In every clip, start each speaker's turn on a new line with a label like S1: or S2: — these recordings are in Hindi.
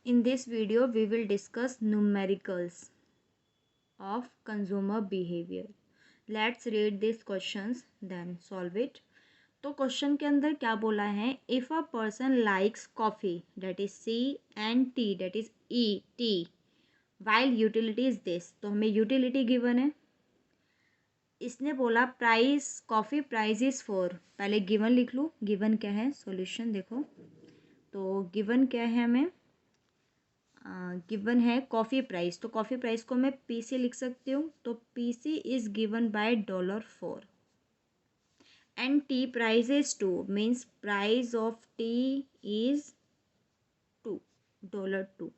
S1: In this video, we will discuss numericals of consumer behavior. Let's read these questions then solve it. तो क्वेश्चन के अंदर क्या बोला है, if a person likes coffee that is C and tea that is E T while utility is this, तो हमें यूटिलिटी गिवन है. इसने बोला price coffee price is four, पहले गिवन लिख लूँ. गिवन क्या है, सॉल्यूशन देखो. तो गिवन क्या है हमें, गिवन है कॉफ़ी प्राइस, तो कॉफ़ी प्राइस को मैं पी से लिख सकती हूँ. तो P C is given by $4 and tea price is 2 means price of tea is 2 $2.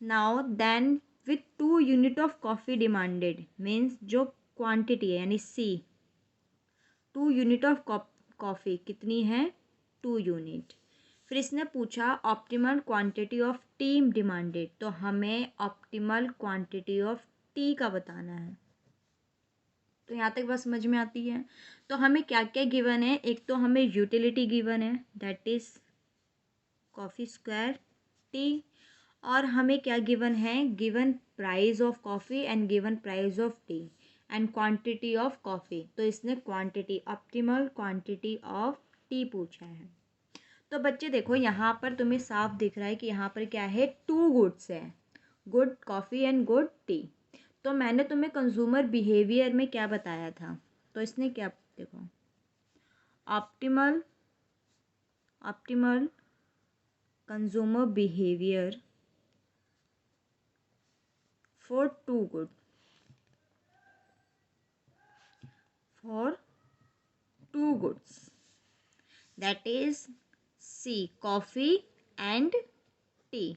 S1: Now then with 2 unit of coffee demanded means जो क्वांटिटी है यानी सी, 2 यूनिट ऑफ कॉफ़ी कितनी है, 2 यूनिट. फिर इसने पूछा optimal quantity of T demanded, तो हमें ऑप्टिमल क्वांटिटी ऑफ टी का बताना है. तो यहाँ तक बात समझ में आती है. तो हमें क्या क्या गिवन है, एक तो हमें यूटिलिटी गिवन है that is coffee square T, और हमें क्या गिवन है, given price of coffee and given price of T and quantity of coffee. तो इसने quantity optimal quantity of T पूछा है. तो बच्चे देखो यहाँ पर तुम्हें साफ दिख रहा है कि यहाँ पर क्या है, 2 गुड्स है, good coffee and good T. तो मैंने तुम्हें कंज्यूमर बिहेवियर में क्या बताया था, तो इसने क्या देखो optimal consumer behaviour for 2 good, for 2 goods that is C coffee and tea.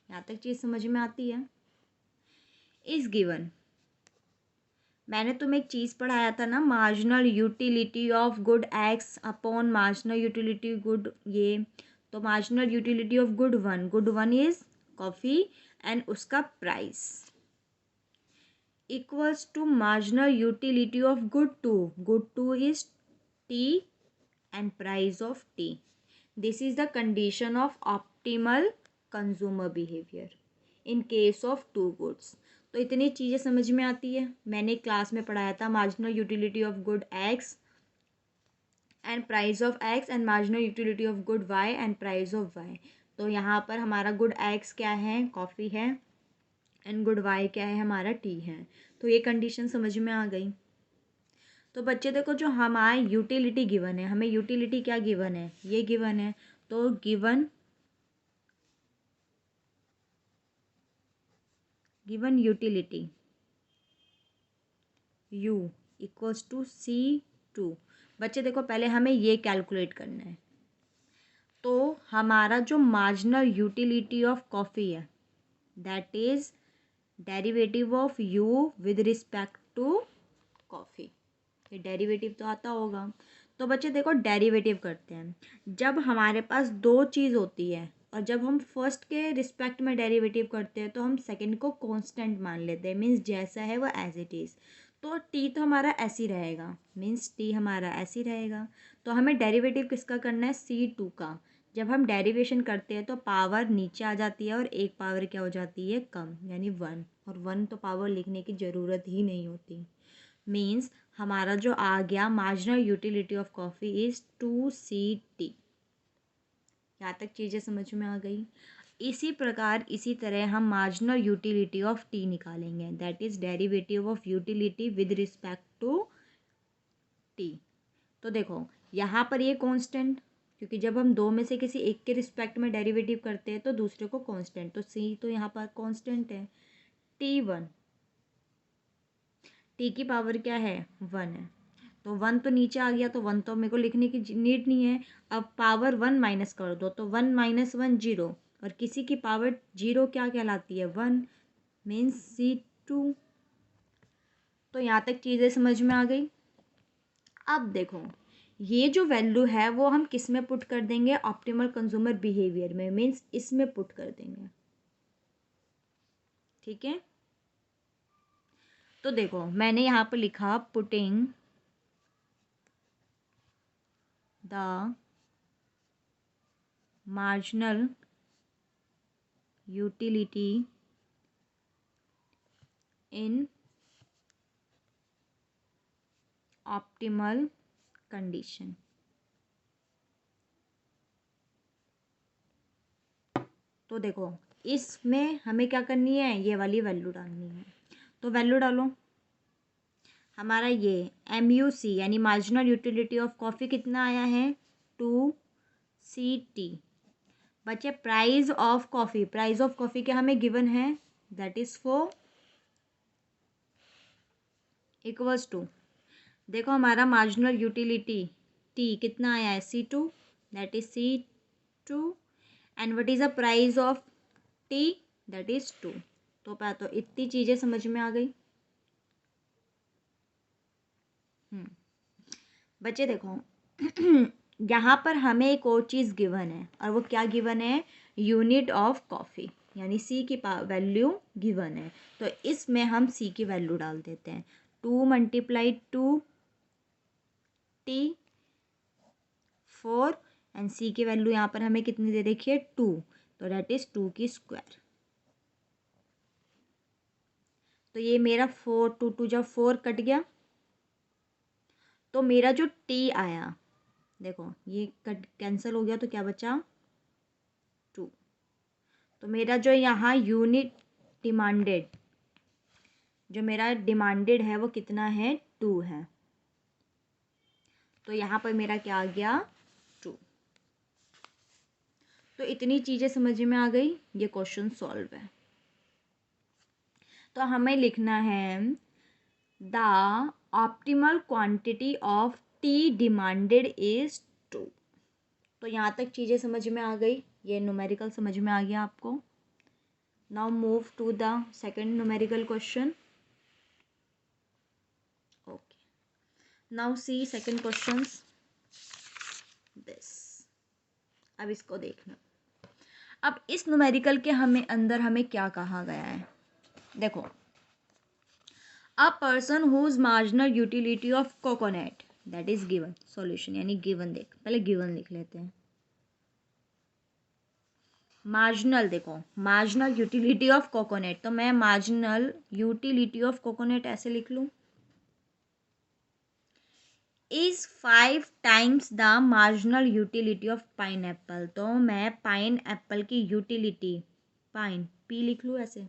S1: यहाँ तक चीज़ समझ में आती है. इज गिवन, मैंने तुम्हें एक चीज़ पढ़ाया था ना, marginal utility of good x upon marginal utility good ये. तो marginal utility of good one is coffee and उसका price equals to marginal utility of good two is tea and price of tea. This is the condition of optimal consumer behaviour in case of 2 goods. तो इतनी चीज़ें समझ में आती है. मैंने क्लास में पढ़ाया था marginal utility of good X and price of X and marginal utility of good Y and price of Y. तो यहाँ पर हमारा गुड एक्स क्या है, कॉफ़ी है, एंड गुड वाई क्या है, हमारा टी है. तो ये कंडीशन समझ में आ गई. तो बच्चे देखो जो हमारी यूटिलिटी गिवन है, हमें यूटिलिटी क्या गिवन है, ये गिवन है. तो given utility u equals to C2. बच्चे देखो पहले हमें ये कैलकुलेट करना है. तो हमारा जो मार्जिनल यूटिलिटी ऑफ कॉफ़ी है that is derivative of u with respect to coffee. ये डेरिवेटिव तो आता होगा. तो बच्चे देखो डेरिवेटिव करते हैं. जब हमारे पास 2 चीज़ होती है और जब हम फर्स्ट के रिस्पेक्ट में डेरिवेटिव करते हैं तो हम सेकंड को कांस्टेंट मान लेते हैं, मीन्स जैसा है वो एज इट इज़. तो टी तो हमारा ऐसे ही रहेगा, मीन्स टी हमारा ऐसे ही रहेगा. तो हमें डेरिवेटिव किसका करना है, C2 का. जब हम डेरिवेशन करते हैं तो पावर नीचे आ जाती है और एक पावर क्या हो जाती है, कम, यानी 1. और 1 तो पावर लिखने की ज़रूरत ही नहीं होती. मीन्स हमारा जो आ गया marginal utility of coffee is 2CT. यहाँ तक चीज़ें समझ में आ गई. इसी प्रकार इसी तरह हम मार्जिनल यूटिलिटी ऑफ टी निकालेंगे that is derivative of utility with respect to tea. तो देखो यहाँ पर ये कांस्टेंट, क्योंकि जब हम 2 में से किसी एक के रिस्पेक्ट में डेरिवेटिव करते हैं तो दूसरे को कांस्टेंट, तो सी तो यहाँ पर कांस्टेंट है. T1, टी की पावर क्या है, 1 है. तो 1 तो नीचे आ गया, तो 1 तो मेरे को लिखने की नीड नहीं है. अब पावर 1 माइनस कर दो, तो 1 माइनस 1 0, और किसी की पावर 0 क्या कहलाती है, 1, मीन्स C2. तो यहाँ तक चीज़ें समझ में आ गई. अब देखो ये जो वैल्यू है वो हम किस में पुट कर देंगे, ऑप्टिमल कंज्यूमर बिहेवियर में, मीन्स इसमें पुट कर देंगे. ठीक है. तो देखो मैंने यहाँ पर लिखा putting the marginal utility in optimal condition. तो देखो इसमें हमें क्या करनी है, ये वाली वैल्यू डालनी है। तो वैल्यू डालो। हमारा ये MUC यानी मार्जिनल यूटिलिटी ऑफ कॉफ़ी कितना आया है, 2CT। बच्चे price of coffee, price of coffee क्या हमें गिवन है, दैट इज़ 4 इक्वल्स टू, देखो हमारा मार्जिनल यूटिलिटी T कितना आया है, C2, that is C2 and what is the price of T, that is 2। तो इतनी चीज़ें समझ में आ गई। बच्चे देखो यहाँ पर हमें एक और चीज़ गिवन है, और वो क्या गिवन है, यूनिट ऑफ कॉफ़ी यानी C की वैल्यू गिवन है। तो इसमें हम C की वैल्यू डाल देते हैं, 2 × 2T 4 एंड C की वैल्यू यहाँ पर हमें कितनी दे रखी है, 2, तो डेट इज़ 2 की स्क्वायर। तो ये मेरा 4, 2 2 जब 4 कट गया, तो मेरा जो T आया, देखो ये कट कैंसिल हो गया, तो क्या बचा, 2। तो मेरा जो यहाँ यूनिट डिमांडेड, जो मेरा डिमांडेड है वो कितना है, 2 है। तो यहाँ पर मेरा क्या आ गया, 2। तो इतनी चीज़ें समझ में आ गई, ये क्वेश्चन सॉल्व है। तो हमें लिखना है the optimal quantity of T demanded is 2। तो यहाँ तक चीज़ें समझ में आ गई, ये न्यूमेरिकल समझ में आ गया आपको। Now move to the second numerical question. Okay, now see second questions this. अब इसको देखना। अब इस न्यूमेरिकल के हमें क्या कहा गया है, देखो a person whose marginal utility of coconut that is given, solution यानी गिवन, देख पहले गिवन लिख लेते हैं। मार्जिनल, देखो मार्जिनल यूटिलिटी ऑफ कोकोनट, तो मैं मार्जिनल यूटिलिटी ऑफ कोकोनट ऐसे लिख लूँ, is 5 times the marginal utility of pineapple. तो मैं पाइन एप्पल की यूटिलिटी, पाइन P लिख लूँ ऐसे।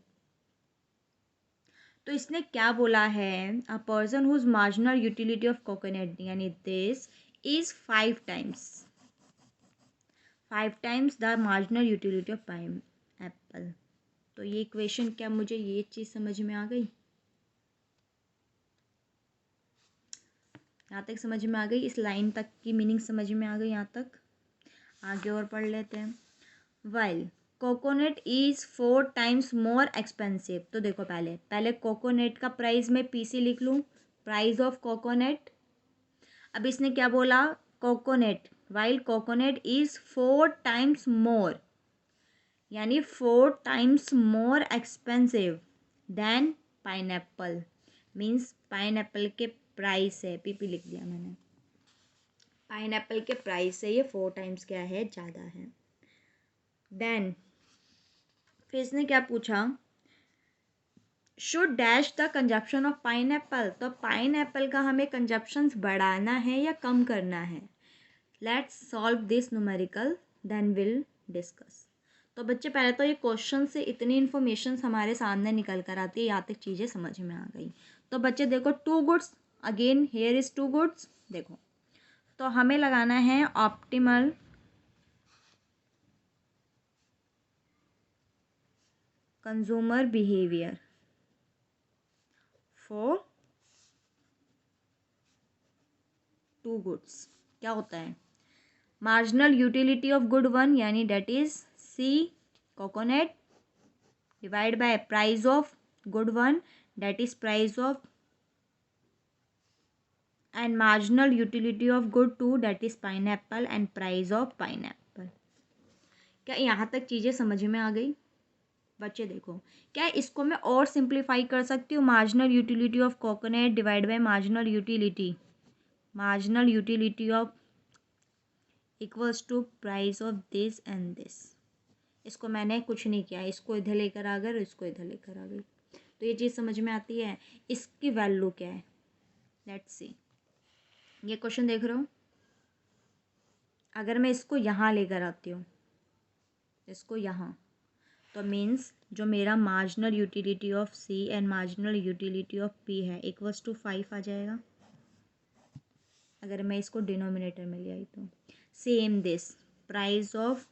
S1: तो इसने क्या बोला है, a person whose marginal utility of coconut यानी this is 5 times the marginal utility of pineapple. तो ये इक्वेशन क्या, मुझे ये चीज़ समझ में आ गई, यहाँ तक समझ में आ गई, इस लाइन तक की मीनिंग समझ में आ गई यहाँ तक। आगे और पढ़ लेते हैं। While coconut is 4 times more expensive. तो देखो पहले कोकोनट का प्राइस मैं PC लिख लूँ, प्राइस ऑफ कोकोनट। अब इसने क्या बोला, coconut, while coconut is 4 times more यानी 4 times more expensive than pineapple, means pineapple के प्राइस है, PP लिख दिया मैंने, पाइनएप्पल के प्राइस से ये 4 टाइम्स क्या है, ज़्यादा है। देन फिर इसने क्या पूछा, should dash the consumption of pineapple. तो पाइनएप्पल का हमें कंजप्शन बढ़ाना है या कम करना है। Let's solve this numerical then will discuss. तो बच्चे पहले तो ये क्वेश्चन से इतनी इन्फॉर्मेशन हमारे सामने निकल कर आती है, यहाँ तक चीज़ें समझ में आ गई। तो बच्चे देखो 2 goods, again here is 2 goods, देखो तो हमें लगाना है optimal consumer behaviour for 2 goods. क्या होता है, मार्जिनल यूटिलिटी ऑफ गुड 1 यानी that is C coconut divide by price of good 1 that is price of, and marginal utility of good 2 that is pineapple and price of pineapple. क्या यहाँ तक चीज़ें समझ में आ गई। बच्चे देखो क्या इसको मैं और सिंप्लीफाई कर सकती हूँ, marginal utility of coconut divide by marginal utility of equals to price of this and this. इसको मैंने कुछ नहीं किया, इसको इधर लेकर आ गए और इसको इधर लेकर आ गई। तो ये चीज़ समझ में आती है। इसकी वैल्यू क्या है, लेट्स सी। ये क्वेश्चन देख रहे हो, अगर मैं इसको यहाँ लेकर आती हूँ, इसको यहाँ, तो मीन्स जो मेरा marginal utility of C and marginal utility of P है इक्वल्स टू 5 आ जाएगा, अगर मैं इसको डिनोमिनेटर में ले आई तो। Same this, price of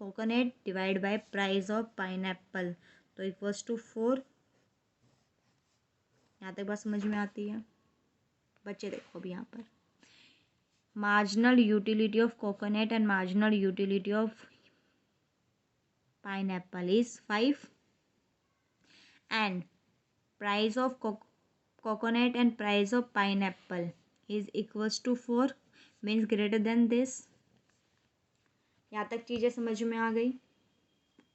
S1: coconut divide by price of pineapple, तो इक्वल्स टू 4। यहाँ तक बात समझ में आती है बच्चे? देखो अभी यहाँ पर marginal utility of coconut and marginal utility of pineapple is 5 and price of coconut and price of pineapple is equals to 4 means greater than this। यहाँ तक चीज़ें समझ में आ गई?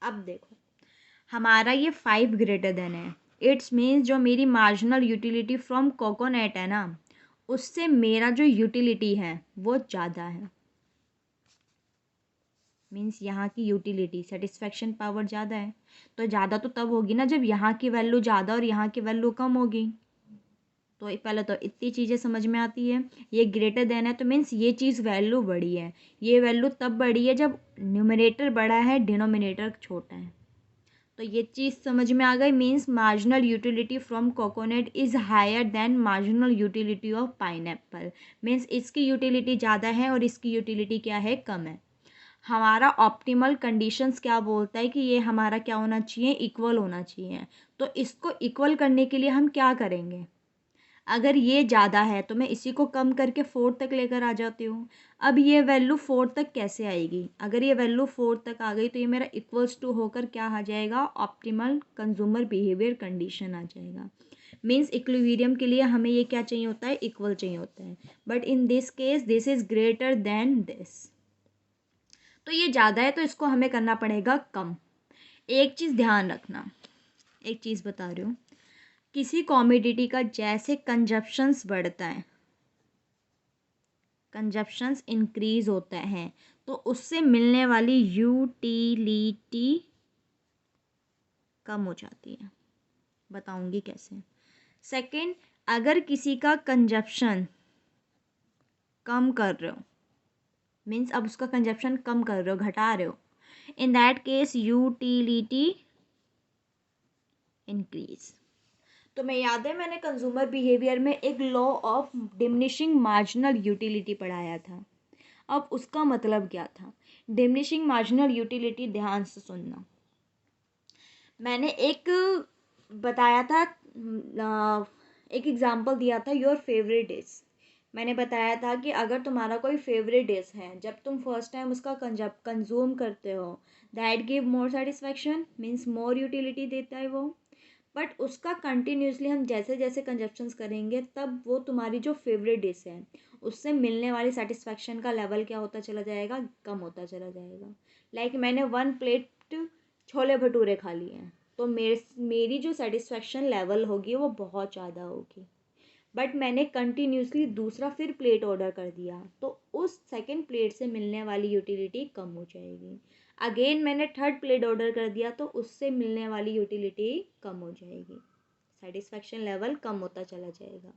S1: अब देखो हमारा ये 5 ग्रेटर देन है, इट्स मीन्स जो मेरी मार्जिनल यूटिलिटी फ्रॉम कोकोनट है ना, उससे मेरा जो यूटिलिटी है वो ज़्यादा है। मीन्स यहाँ की यूटिलिटी सेटिस्फेक्शन पावर ज़्यादा है। तो ज़्यादा तो तब होगी ना जब यहाँ की वैल्यू ज़्यादा और यहाँ की वैल्यू कम होगी। तो पहले तो इतनी चीज़ें समझ में आती है। ये ग्रेटर देन है तो मीन्स ये चीज़ वैल्यू बड़ी है। ये वैल्यू तब बड़ी है जब न्यूमरेटर बड़ा है डिनोमिनेटर छोटा है। तो ये चीज़ समझ में आ गई। Means marginal utility from coconut is higher then marginal utility of pineapple. Means इसकी यूटिलिटी ज़्यादा है और इसकी यूटिलिटी क्या है, कम है। हमारा ऑप्टिमल कंडीशंस क्या बोलता है कि ये हमारा क्या होना चाहिए, इक्वल होना चाहिए। तो इसको इक्वल करने के लिए हम क्या करेंगे, अगर ये ज़्यादा है तो मैं इसी को कम करके 4 तक लेकर आ जाती हूँ। अब ये वैल्यू 4 तक कैसे आएगी, अगर ये वैल्यू 4 तक आ गई तो ये मेरा इक्वल्स टू होकर क्या आ जाएगा, ऑप्टिमल कंज्यूमर बिहेवियर कंडीशन आ जाएगा। मीन्स इक्विलिब्रियम के लिए हमें ये क्या चाहिए होता है, इक्वल चाहिए होता है। But in this case this is greater than this, तो ये ज़्यादा है तो इसको हमें करना पड़ेगा कम। एक चीज़ ध्यान रखना, एक चीज़ बता रही हूँ, किसी कॉमोडिटी का जैसे कंजप्शंस बढ़ता है, कंजप्शंस इंक्रीज होता है, तो उससे मिलने वाली यूटिलिटी कम हो जाती है। बताऊंगी कैसे। सेकंड, अगर किसी का कंजप्शन कम कर रहे हो, मीन्स अब उसका कंजप्शन कम कर रहे हो, घटा रहे हो, in that case utility increase. तो मैं याद है मैंने कंज्यूमर बिहेवियर में एक law of diminishing marginal utility पढ़ाया था। अब उसका मतलब क्या था, डिमिनिशिंग मार्जिनल यूटिलिटी, ध्यान से सुनना। मैंने एक बताया था, एक एग्जांपल दिया था, योर फेवरेट डिश। मैंने बताया था कि अगर तुम्हारा कोई फेवरेट डिश है, जब तुम फर्स्ट टाइम उसका कंज्यूम करते हो, that give more satisfaction, means more utility देता है वो। बट उसका कंटिन्यूसली हम जैसे जैसे कंजप्शंस करेंगे तब वो तुम्हारी जो फेवरेट डिश है उससे मिलने वाली सेटिस्फैक्शन का लेवल क्या होता चला जाएगा, कम होता चला जाएगा। लाइक मैंने 1 प्लेट छोले भटूरे खा लिए हैं तो मेरी जो सेटिस्फैक्शन लेवल होगी वो बहुत ज़्यादा होगी। बट मैंने कंटिन्यूसली दूसरा फिर प्लेट ऑर्डर कर दिया तो उस सेकंड प्लेट से मिलने वाली यूटिलिटी कम हो जाएगी। अगेन मैंने थर्ड प्लेट ऑर्डर कर दिया तो उससे मिलने वाली यूटिलिटी कम हो जाएगी, सेटिस्फैक्शन लेवल कम होता चला जाएगा।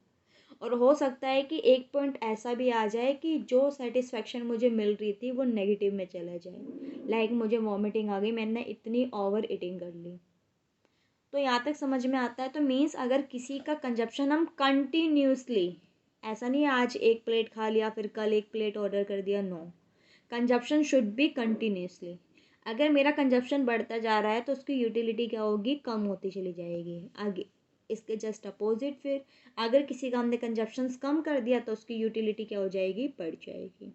S1: और हो सकता है कि एक पॉइंट ऐसा भी आ जाए कि जो सेटिस्फैक्शन मुझे मिल रही थी वो नेगेटिव में चला जाए, लाइक मुझे वॉमिटिंग आ गई, मैंने इतनी ओवर ईटिंग कर ली। तो यहाँ तक समझ में आता है। तो मीन्स अगर किसी का कंजप्शन हम कंटिन्यूसली, ऐसा नहीं आज एक प्लेट खा लिया फिर कल एक प्लेट ऑर्डर कर दिया, no, consumption should be continuously. अगर मेरा कंजप्शन बढ़ता जा रहा है तो उसकी यूटिलिटी क्या होगी, कम होती चली जाएगी। आगे इसके जस्ट अपोजिट, फिर अगर किसी का हमने कंजप्शंस कम कर दिया तो उसकी यूटिलिटी क्या हो जाएगी, बढ़ जाएगी।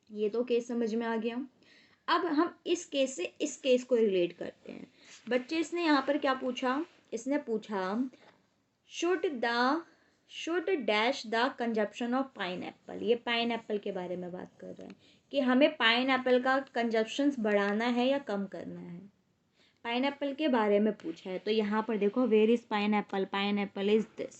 S1: ये तो केस समझ में आ गया। अब हम इस केस से इस केस को रिलेट करते हैं। बच्चे इसने यहाँ पर क्या पूछा, इसने पूछा should dash the consumption of pineapple. ये पाइनएप्पल के बारे में बात कर रहा है कि हमें पाइनएप्पल का कंजप्शन बढ़ाना है या कम करना है, पाइनएप्पल के बारे में पूछा है। तो यहाँ पर देखो, where is pineapple, pineapple is this.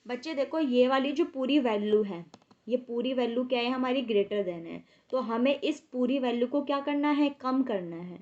S1: बच्चे देखो ये वाली जो पूरी वैल्यू है, ये पूरी वैल्यू क्या है हमारी, ग्रेटर देन है। तो हमें इस पूरी वैल्यू को क्या करना है, कम करना है।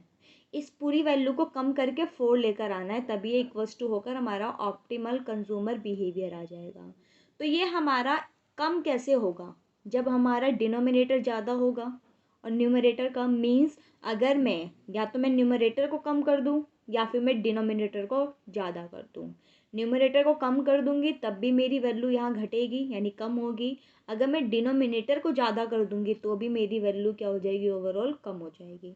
S1: इस पूरी वैल्यू को कम करके 4 लेकर आना है, तभी ये इक्वल्स टू होकर हमारा ऑप्टिमल कंज्यूमर बिहेवियर आ जाएगा। तो ये हमारा कम कैसे होगा, जब हमारा डिनोमिनेटर ज़्यादा होगा और न्यूमरेटर कम। मीन्स अगर मैं या तो मैं न्यूमरेटर को कम कर दूँ या फिर मैं डिनोमिनेटर को ज़्यादा कर दूँ। न्यूमरेटर को कम कर दूँगी तब भी मेरी वैल्यू यहाँ घटेगी यानी कम होगी। अगर मैं डिनोमिनेटर को ज़्यादा कर दूँगी तो भी मेरी वैल्यू क्या हो जाएगी, ओवरऑल कम हो जाएगी।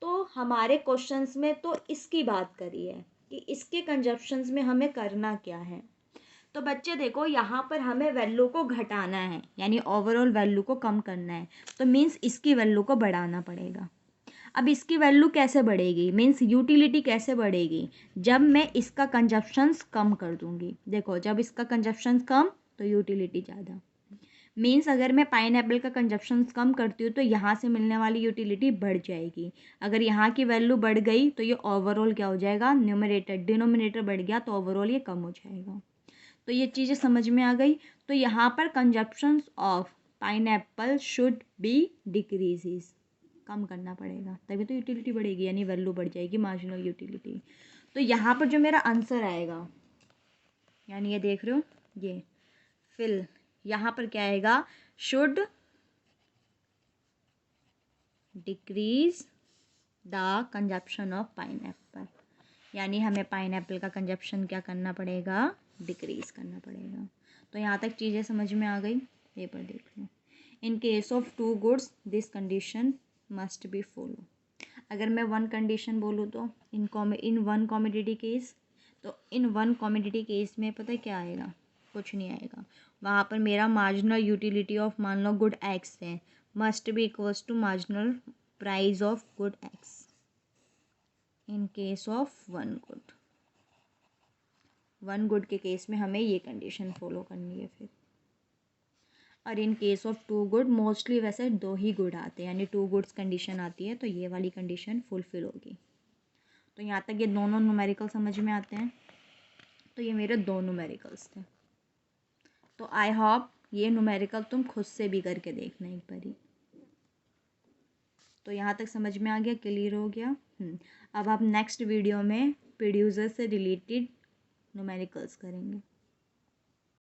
S1: तो हमारे क्वेश्चंस में तो इसकी बात करी है कि इसके कंजप्शंस में हमें करना क्या है। तो बच्चे देखो यहाँ पर हमें वैल्यू को घटाना है यानी ओवरऑल वैल्यू को कम करना है, तो मीन्स इसकी वैल्यू को बढ़ाना पड़ेगा। अब इसकी वैल्यू कैसे बढ़ेगी, मीन्स यूटिलिटी कैसे बढ़ेगी, जब मैं इसका कंजप्शंस कम कर दूँगी। देखो जब इसका कंजप्शंस कम तो यूटिलिटी ज़्यादा। मीन्स अगर मैं पाइनएप्पल का कंजप्शंस कम करती हूँ तो यहाँ से मिलने वाली यूटिलिटी बढ़ जाएगी। अगर यहाँ की वैल्यू बढ़ गई तो ये ओवरऑल क्या हो जाएगा, न्यूमरेटर डिनोमिनेटर बढ़ गया तो ओवरऑल ये कम हो जाएगा। तो ये चीज़ें समझ में आ गई। तो यहाँ पर consumptions of pineapple should be decreases, कम करना पड़ेगा तभी तो यूटिलिटी बढ़ेगी यानी वैल्यू बढ़ जाएगी, मार्जिनल यूटिलिटी। तो यहाँ पर जो मेरा आंसर आएगा यानी ये देख रहे हो ये फिल, यहाँ पर क्या आएगा, should decrease the consumption of pineapple, यानी हमें पाइनएप्पल का कंजप्शन क्या करना पड़ेगा, डिक्रीज करना पड़ेगा। तो यहाँ तक चीज़ें समझ में आ गई। पेपर देख लो। In case of two goods this condition must be follow. अगर मैं वन कंडीशन बोलूँ तो इन वन कॉमोडिटी केस, तो इन वन कॉमोडिटी केस में पता है क्या आएगा, कुछ नहीं आएगा। वहाँ पर मेरा मार्जिनल यूटिलिटी ऑफ मान लो गुड एक्स है, must be equals to marginal price of good X in case of one good के केस में हमें ये कंडीशन फॉलो करनी है फिर। और in case of two good mostly वैसे 2 ही गुड आते हैं यानी 2 गुड्स कंडीशन आती है, तो ये वाली कंडीशन फुलफिल होगी। तो यहाँ तक ये दोनों न्यूमेरिकल समझ में आते हैं। तो ये मेरे 2 न्यूमेरिकल्स थे। तो आई होप ये न्यूमेरिकल तुम खुद से भी करके देखना एक बारी। तो यहाँ तक समझ में आ गया, क्लियर हो गया। अब आप नेक्स्ट वीडियो में प्रोड्यूसर से रिलेटेड न्यूमेरिकल्स करेंगे।